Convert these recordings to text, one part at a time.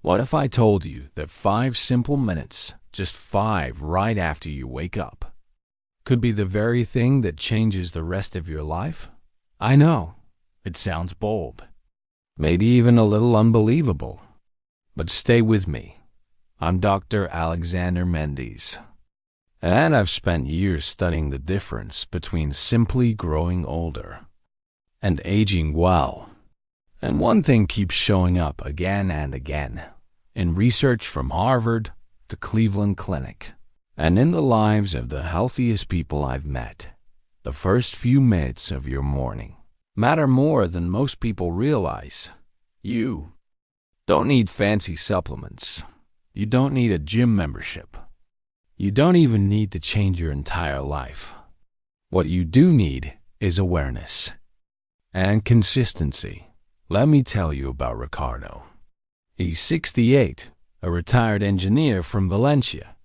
What if I told you that 5 simple minutes, just 5 right after you wake up, could be the very thing that changes the rest of your life? I know, it sounds bold, maybe even a little unbelievable, but stay with me. I'm Dr. Alexander Mendez, and I've spent years studying the difference between simply growing older and aging well. And one thing keeps showing up again and again in research from Harvard to Cleveland Clinic, and in the lives of the healthiest people I've met. The first few minutes of your morning matter more than most people realize. You don't need fancy supplements. You don't need a gym membership. You don't even need to change your entire life. What you do need is awareness and consistency. Let me tell you about Ricardo. He's 68, a retired engineer from Valencia.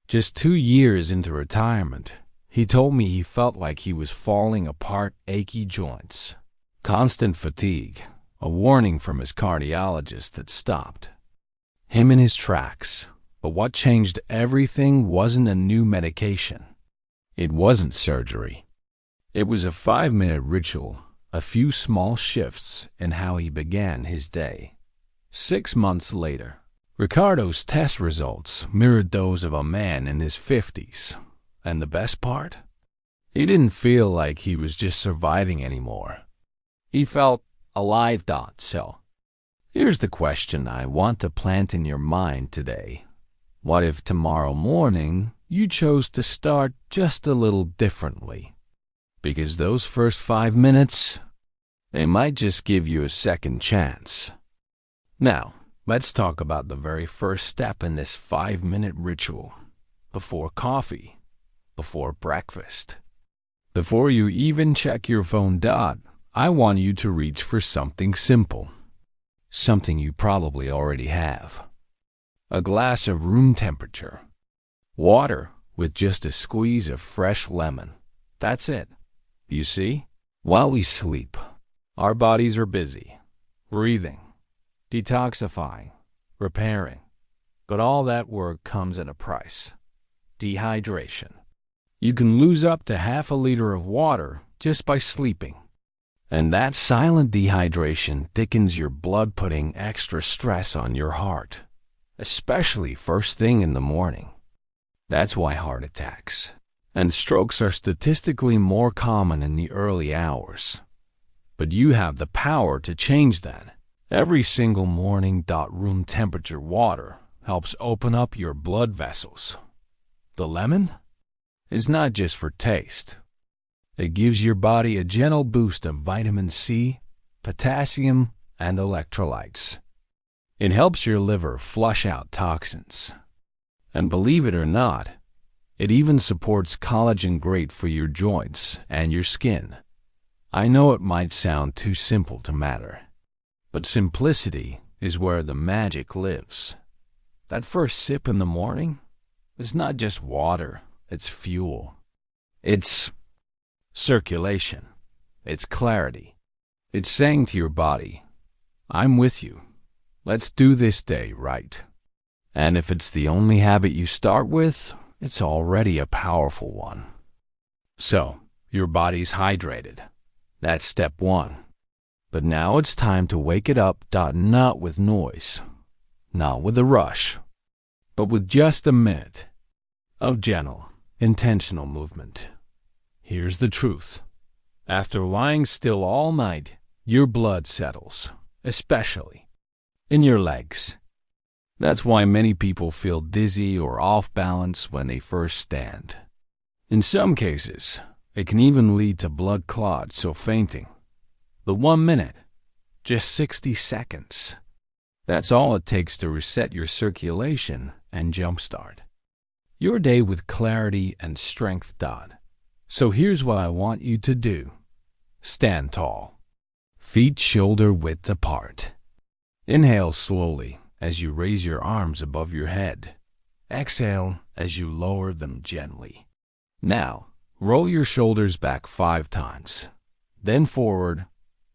Just 2 years into retirement, he told me he felt like he was falling apart, achy joints, constant fatigue, a warning from his cardiologist that stopped him in his tracks. But what changed everything wasn't a new medication. It wasn't surgery. It was a 5-minute ritual, a few small shifts in how he began his day. 6 months later, Ricardo's test results mirrored those of a man in his 50s. And the best part? He didn't feel like he was just surviving anymore. He felt alive. So, here's the question I want to plant in your mind today. What if tomorrow morning you chose to start just a little differently? Because those first 5 minutes, they might just give you a second chance. Now, let's talk about the very first step in this 5-minute ritual. Before coffee, before breakfast, before you even check your phone, I want you to reach for something simple. Something you probably already have. A glass of room temperature water with just a squeeze of fresh lemon. That's it. You see, while we sleep, our bodies are busy, breathing, detoxifying, repairing. But all that work comes at a price. Dehydration. You can lose up to half a liter of water just by sleeping. And that silent dehydration thickens your blood, putting extra stress on your heart, especially first thing in the morning. That's why heart attacks and strokes are statistically more common in the early hours. But you have the power to change that. Every single morning. Room temperature water helps open up your blood vessels. The lemon is not just for taste. It gives your body a gentle boost of vitamin C, potassium, and electrolytes. It helps your liver flush out toxins. And believe it or not, it even supports collagen, great for your joints and your skin. I know it might sound too simple to matter, but simplicity is where the magic lives. That first sip in the morning is not just water, it's fuel. It's circulation. It's clarity. It's saying to your body, I'm with you. Let's do this day right. And if it's the only habit you start with, it's already a powerful one. So, your body's hydrated. That's step 1. But now it's time to wake it up. Not with noise, not with a rush, but with just a minute of gentle, intentional movement. Here's the truth. After lying still all night, your blood settles, especially in your legs. That's why many people feel dizzy or off balance when they first stand. In some cases, it can even lead to blood clots or fainting. The 1 minute, just 60 seconds. That's all it takes to reset your circulation and jumpstart your day with clarity and strength. So here's what I want you to do. Stand tall, feet shoulder width apart. Inhale slowly as you raise your arms above your head. Exhale as you lower them gently. Now, roll your shoulders back 5 times, then forward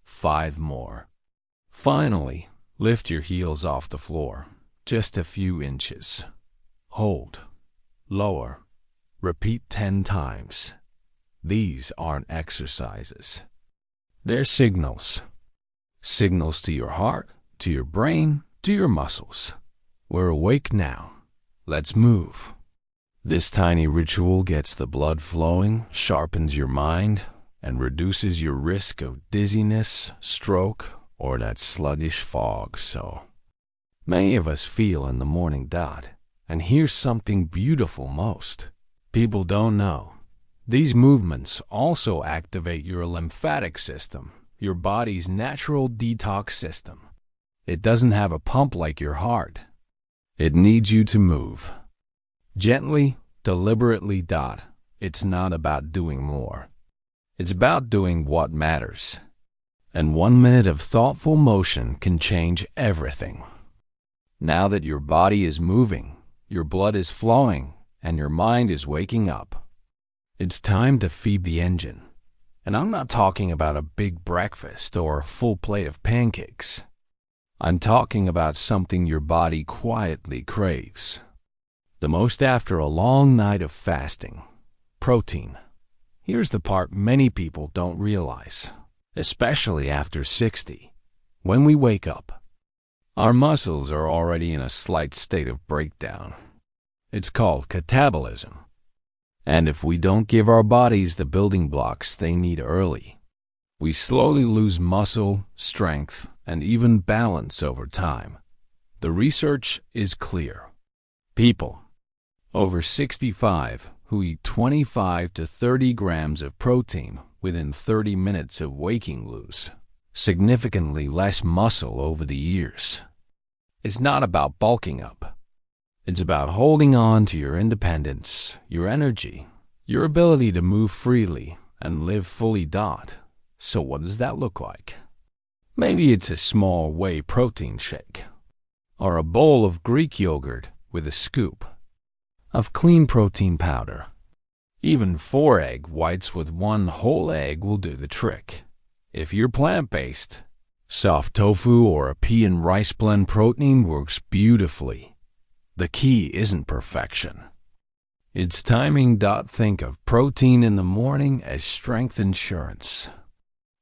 5 more. Finally, lift your heels off the floor just a few inches. Hold. Lower. Repeat 10 times. These aren't exercises. They're signals. Signals to your heart, to your brain, to your muscles. We're awake now. Let's move. This tiny ritual gets the blood flowing, sharpens your mind, and reduces your risk of dizziness, stroke, or that sluggish fog. So many of us feel in the morning. And here's something beautiful most people don't know. These movements also activate your lymphatic system, your body's natural detox system. It doesn't have a pump like your heart. It needs you to move. Gently, deliberately. It's not about doing more. It's about doing what matters. And 1 minute of thoughtful motion can change everything. Now that your body is moving, your blood is flowing, and your mind is waking up, it's time to feed the engine. And I'm not talking about a big breakfast or a full plate of pancakes. I'm talking about something your body quietly craves. The most after a long night of fasting: protein. Here's the part many people don't realize, especially after 60. When we wake up, our muscles are already in a slight state of breakdown. It's called catabolism. And if we don't give our bodies the building blocks they need early, we slowly lose muscle, strength, and even balance over time. The research is clear. People over 65 who eat 25 to 30 grams of protein within 30 minutes of waking lose significantly less muscle over the years. It's not about bulking up. It's about holding on to your independence, your energy, your ability to move freely and live fully. So what does that look like? Maybe it's a small whey protein shake, or a bowl of Greek yogurt with a scoop of clean protein powder. Even 4 egg whites with 1 whole egg will do the trick. If you're plant-based, soft tofu or a pea and rice blend protein works beautifully. The key isn't perfection. It's timing. Think of protein in the morning as strength insurance.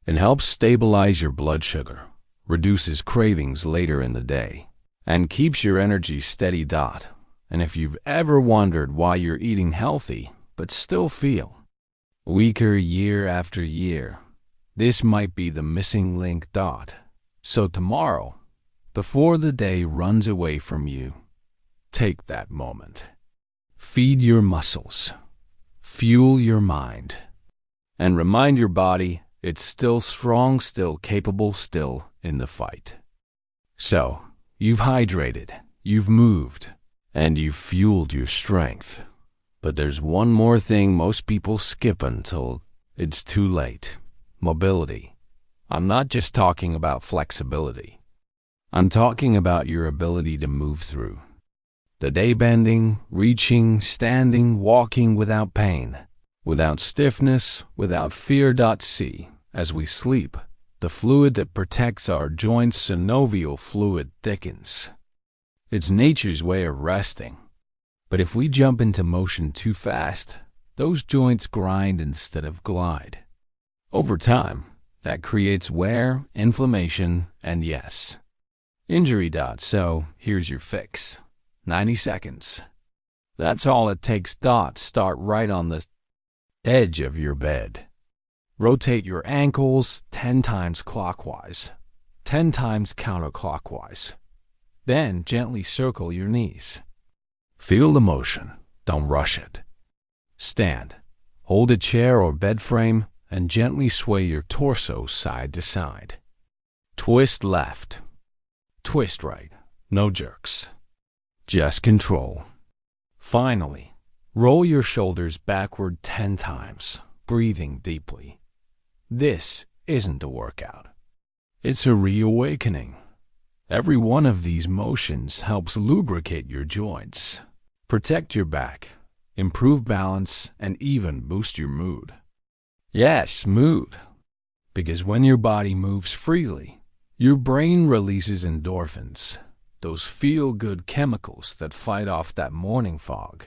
It helps stabilize your blood sugar, reduces cravings later in the day, and keeps your energy steady. And if you've ever wondered why you're eating healthy but still feel weaker year after year, this might be the missing link. So tomorrow, before the day runs away from you, take that moment. Feed your muscles, fuel your mind, and remind your body it's still strong, still capable, still in the fight. So, you've hydrated, you've moved, and you've fueled your strength. But there's one more thing most people skip until it's too late: mobility. I'm not just talking about flexibility. I'm talking about your ability to move through the day, bending, reaching, standing, walking without pain, without stiffness, without fear. See, as we sleep, the fluid that protects our joints, synovial fluid, thickens. It's nature's way of resting. But if we jump into motion too fast, those joints grind instead of glide. Over time, that creates wear, inflammation, and yes, injury. So here's your fix: 90 seconds. That's all it takes. Start right on the edge of your bed. Rotate your ankles 10 times clockwise, 10 times counterclockwise. Then gently circle your knees. Feel the motion. Don't rush it. Stand. Hold a chair or bed frame and gently sway your torso side to side. Twist left. Twist right. No jerks. Just control. Finally, roll your shoulders backward 10 times, breathing deeply. This isn't a workout. It's a reawakening. Every one of these motions helps lubricate your joints, protect your back, improve balance, and even boost your mood. Yes, mood. Because when your body moves freely, your brain releases endorphins, those feel-good chemicals that fight off that morning fog,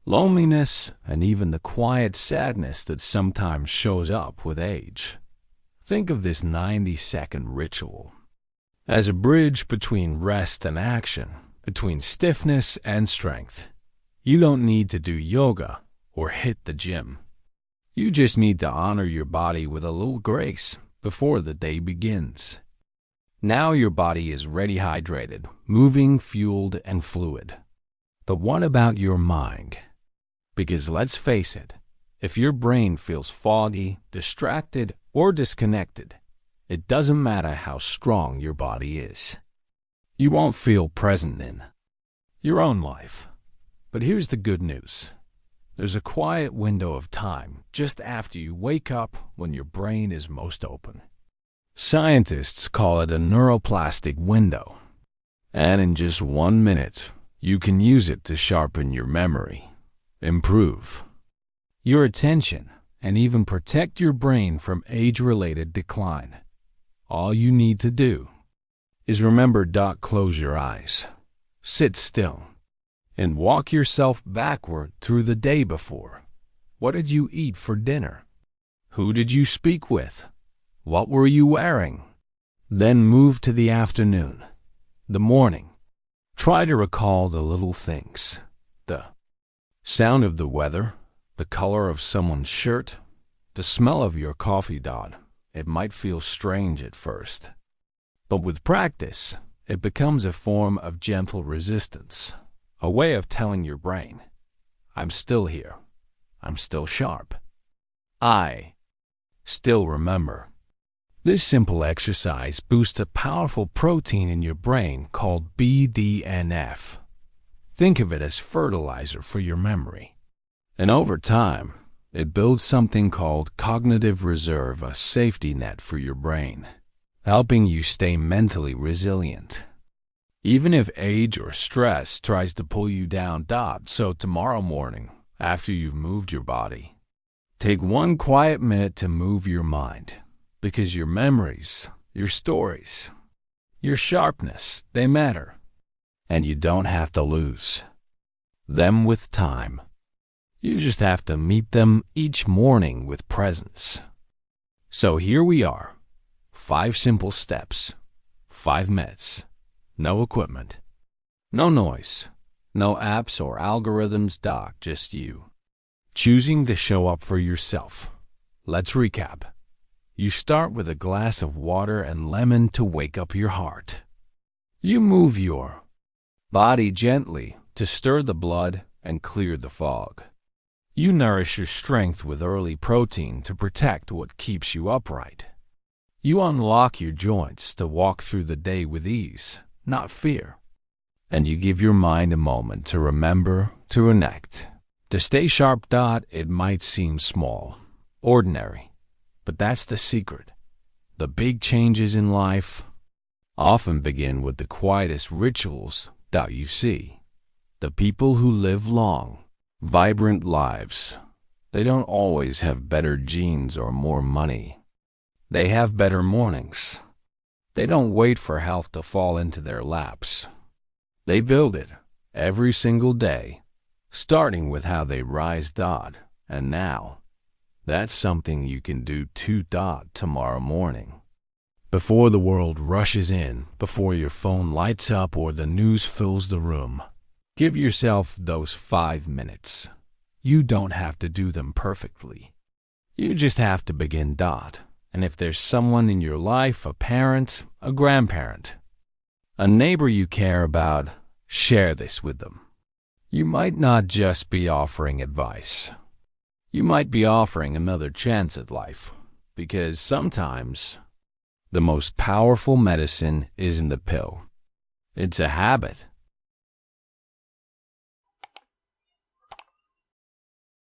loneliness, and even the quiet sadness that sometimes shows up with age. Think of this 90-second ritual as a bridge between rest and action, between stiffness and strength. You don't need to do yoga or hit the gym. You just need to honor your body with a little grace before the day begins. Now your body is ready, hydrated, moving, fueled, and fluid. But what about your mind? Because let's face it, if your brain feels foggy, distracted, or disconnected, it doesn't matter how strong your body is. You won't feel present in your own life. But here's the good news. There's a quiet window of time just after you wake up when your brain is most open. Scientists call it a neuroplastic window. And in just 1 minute, you can use it to sharpen your memory, improve your attention, and even protect your brain from age-related decline. All you need to do is remember, close your eyes, sit still, and walk yourself backward through the day before. What did you eat for dinner? Who did you speak with? What were you wearing? Then move to the afternoon, the morning. Try to recall the little things, the sound of the weather, the color of someone's shirt, the smell of your coffee. It might feel strange at first, but with practice, it becomes a form of gentle resistance. A way of telling your brain, I'm still here. I'm still sharp. I still remember. This simple exercise boosts a powerful protein in your brain called BDNF. Think of it as fertilizer for your memory. And over time, it builds something called cognitive reserve, a safety net for your brain, helping you stay mentally resilient. Even if age or stress tries to pull you down. So tomorrow morning, after you've moved your body, take 1 quiet minute to move your mind, because your memories, your stories, your sharpness, they matter, and you don't have to lose them with time. You just have to meet them each morning with presence. So here we are, 5 simple steps, 5 minutes. No equipment, no noise, no apps or algorithms. Just you, choosing to show up for yourself. Let's recap. You start with a glass of water and lemon to wake up your heart. You move your body gently to stir the blood and clear the fog. You nourish your strength with early protein to protect what keeps you upright. You unlock your joints to walk through the day with ease, not fear. And you give your mind a moment to remember, to connect, to stay sharp. It might seem small, ordinary, but that's the secret. The big changes in life often begin with the quietest rituals. You see, the people who live long, vibrant lives, they don't always have better genes or more money. They have better mornings. They don't wait for health to fall into their laps. They build it every single day, starting with how they rise. And now, that's something you can do too. Tomorrow morning, before the world rushes in, before your phone lights up or the news fills the room, give yourself those 5 minutes. You don't have to do them perfectly. You just have to begin. And if there's someone in your life, a parent, a grandparent, a neighbor you care about, share this with them. You might not just be offering advice. You might be offering another chance at life, because sometimes the most powerful medicine isn't the pill. It's a habit.